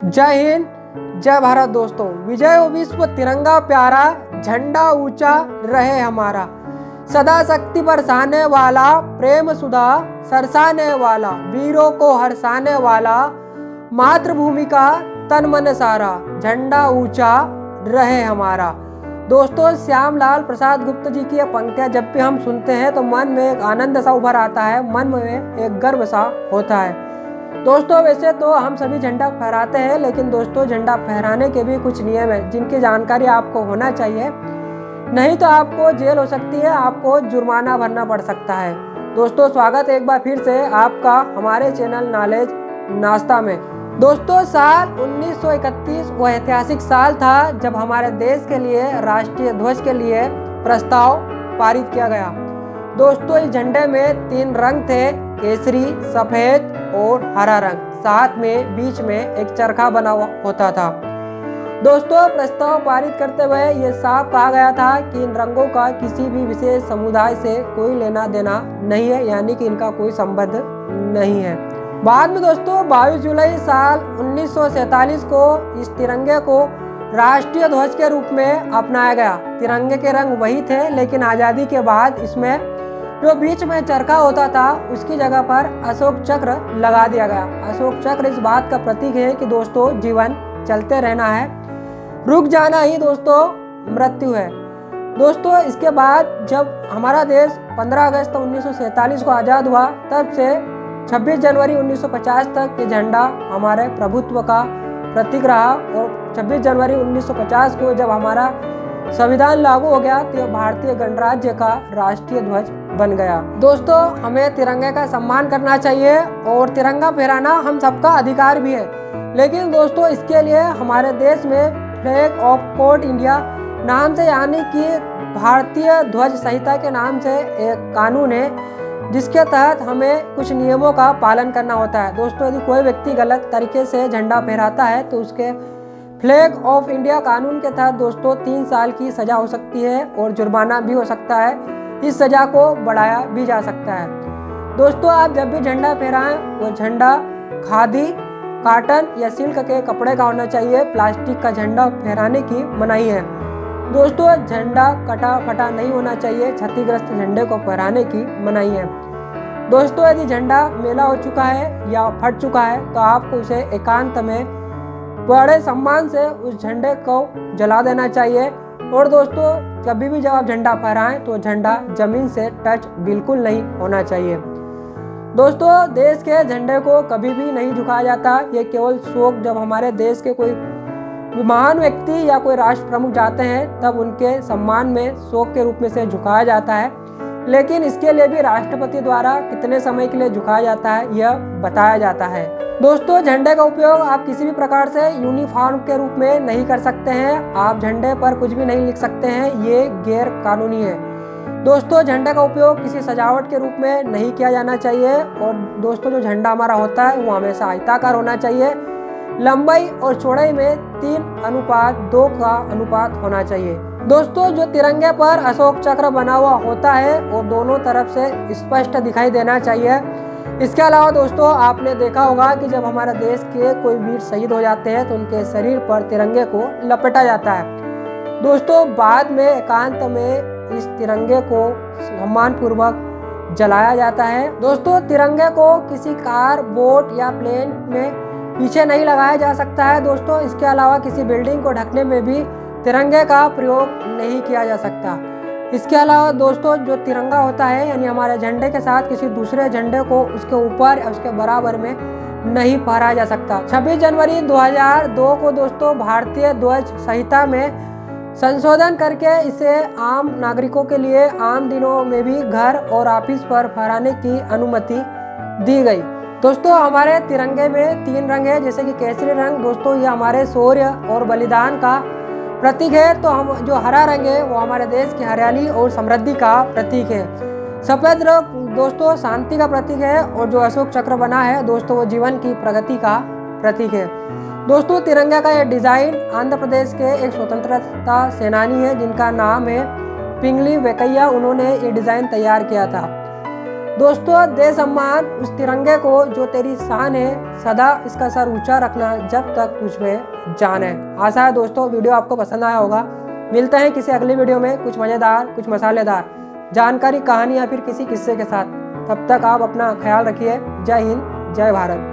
जय हिंद, जय भारत। दोस्तों, विजय हो विश्व, तिरंगा प्यारा, झंडा ऊंचा रहे हमारा। सदा शक्ति बरसाने वाला, प्रेम सुधा सरसाने वाला, वीरों को हर्षाने वाला, मातृभूमि का तन मन सारा, झंडा ऊंचा रहे हमारा। दोस्तों, श्यामलाल प्रसाद गुप्त जी की ये पंक्तियां जब भी हम सुनते हैं तो मन में एक आनंद सा उभर आता है, मन में एक गर्व सा होता है। दोस्तों, वैसे तो हम सभी झंडा फहराते हैं, लेकिन दोस्तों झंडा फहराने के भी कुछ नियम हैं जिनकी जानकारी आपको होना चाहिए, नहीं तो आपको जेल हो सकती है, आपको जुर्माना भरना पड़ सकता है। दोस्तों, स्वागत है एक बार फिर से आपका हमारे चैनल नॉलेज नाश्ता में। दोस्तों, साल 1931 वो ऐतिहासिक साल था जब हमारे देश के लिए राष्ट्रीय ध्वज के लिए प्रस्ताव पारित किया गया। दोस्तों, इस झंडे में 3 रंग थे, केसरी, सफेद और हरा रंग। साथ में बीच में एक चरखा बना होता था। दोस्तों, प्रस्ताव पारित करते हुए ये साफ कहा गया था कि इन रंगों का किसी भी विशेष समुदाय से कोई लेना देना नहीं है, यानी कि इनका कोई संबंध नहीं है। बाद में दोस्तों 22 जुलाई साल 1947 को इस तिरंगे को राष्ट्रीय ध्वज के रूप में अपनाया गया। तिरंगे के रंग वही थे, लेकिन आज़ादी के बाद इसमें जो बीच में चरखा होता था उसकी जगह पर अशोक चक्र लगा दिया गया। अशोक चक्र इस बात का प्रतीक है कि दोस्तों जीवन चलते रहना है, रुक जाना ही दोस्तों मृत्यु है। दोस्तों, इसके बाद जब हमारा देश 15 अगस्त 1947 को आज़ाद हुआ, तब से 26 जनवरी 1950 तक ये झंडा हमारे प्रभुत्व का प्रतीक रहा। और 26 जनवरी 1950 को जब हमारा संविधान लागू हो गया तो भारतीय गणराज्य का राष्ट्रीय ध्वज बन गया। दोस्तों, हमें तिरंगे का सम्मान करना चाहिए और तिरंगा फहराना हम सबका अधिकार भी है, लेकिन दोस्तों इसके लिए हमारे देश में फ्लैग ऑफ कोड इंडिया नाम से, यानी कि भारतीय ध्वज संहिता के नाम से एक कानून है जिसके तहत हमें कुछ नियमों का पालन करना होता है। दोस्तों, यदि कोई व्यक्ति गलत तरीके से झंडा फहराता है तो उसके फ्लैग ऑफ इंडिया कानून के तहत दोस्तों 3 साल की सजा हो सकती है और जुर्माना भी हो सकता है। इस सजा को बढ़ाया भी जा सकता है। दोस्तों, आप जब भी झंडा फहराएं वो झंडा खादी, कॉटन या सिल्क के कपड़े का होना चाहिए। प्लास्टिक का झंडा फहराने की मनाही है। दोस्तों, झंडा कटा फटा नहीं होना चाहिए। क्षतिग्रस्त झंडे को फहराने की मनाही है। दोस्तों, यदि झंडा मैला हो चुका है या फट चुका है तो आपको उसे एकांत में बड़े सम्मान से उस झंडे को जला देना चाहिए। और दोस्तों, कभी भी जब आप झंडा फहराएं तो झंडा जमीन से टच बिल्कुल नहीं होना चाहिए। दोस्तों, देश के झंडे को कभी भी नहीं झुकाया जाता। ये केवल शौक, जब हमारे देश के कोई महान व्यक्ति या कोई राष्ट्र प्रमुख जाते हैं तब उनके सम्मान में शौक के रूप में से झुकाया जाता है, लेकिन इसके लिए भी राष्ट्रपति द्वारा कितने समय के लिए झुकाया जाता है यह बताया जाता है। दोस्तों, झंडे का उपयोग आप किसी भी प्रकार से यूनिफॉर्म के रूप में नहीं कर सकते हैं। आप झंडे पर कुछ भी नहीं लिख सकते हैं, ये गैर कानूनी है। दोस्तों, झंडे का उपयोग किसी सजावट के रूप में नहीं किया जाना चाहिए। और दोस्तों, जो झंडा हमारा होता है वो हमेशा आयताकार होना चाहिए। लंबाई और चौड़ाई में 3:2 का अनुपात होना चाहिए। दोस्तों, जो तिरंगे पर अशोक चक्र बना हुआ होता है वो दोनों तरफ से स्पष्ट दिखाई देना चाहिए। इसके अलावा दोस्तों, आपने देखा होगा कि जब हमारे देश के कोई वीर शहीद हो जाते हैं तो उनके शरीर पर तिरंगे को लपेटा जाता है। दोस्तों, बाद में एकांत में इस तिरंगे को सम्मानपूर्वक जलाया जाता है। दोस्तों, तिरंगे को किसी कार, बोट या प्लेन में पीछे नहीं लगाया जा सकता है। दोस्तों, इसके अलावा किसी बिल्डिंग को ढकने में भी तिरंगे का प्रयोग नहीं किया जा सकता। इसके अलावा दोस्तों, जो तिरंगा होता है यानी हमारे झंडे के साथ किसी दूसरे झंडे को उसके ऊपर या उसके बराबर में नहीं फहराया जा सकता। 26 जनवरी 2002 को दोस्तों भारतीय ध्वज संहिता में संशोधन करके इसे आम नागरिकों के लिए आम दिनों में भी घर और ऑफिस पर फहराने की अनुमति दी गई। दोस्तों, हमारे तिरंगे में 3 रंग है, जैसे कि केसरी रंग दोस्तों ये हमारे शौर्य और बलिदान का प्रतीक है। तो हम जो हरा रंग है वो हमारे देश की हरियाली और समृद्धि का प्रतीक है। सफेद रंग दोस्तों शांति का प्रतीक है। और जो अशोक चक्र बना है दोस्तों वो जीवन की प्रगति का प्रतीक है। दोस्तों, तिरंगा का यह डिजाइन आंध्र प्रदेश के एक स्वतंत्रता सेनानी है जिनका नाम है पिंगली वेंकैया, उन्होंने ये डिजाइन तैयार किया था। दोस्तों, दे सम्मान उस तिरंगे को जो तेरी शान है, सदा इसका सर ऊंचा रखना जब तक तुझ में जान है। आशा है दोस्तों वीडियो आपको पसंद आया होगा। मिलते हैं किसी अगली वीडियो में कुछ मज़ेदार, कुछ मसालेदार जानकारी, कहानी या फिर किसी किस्से के साथ। तब तक आप अपना ख्याल रखिए। जय हिंद, जय भारत।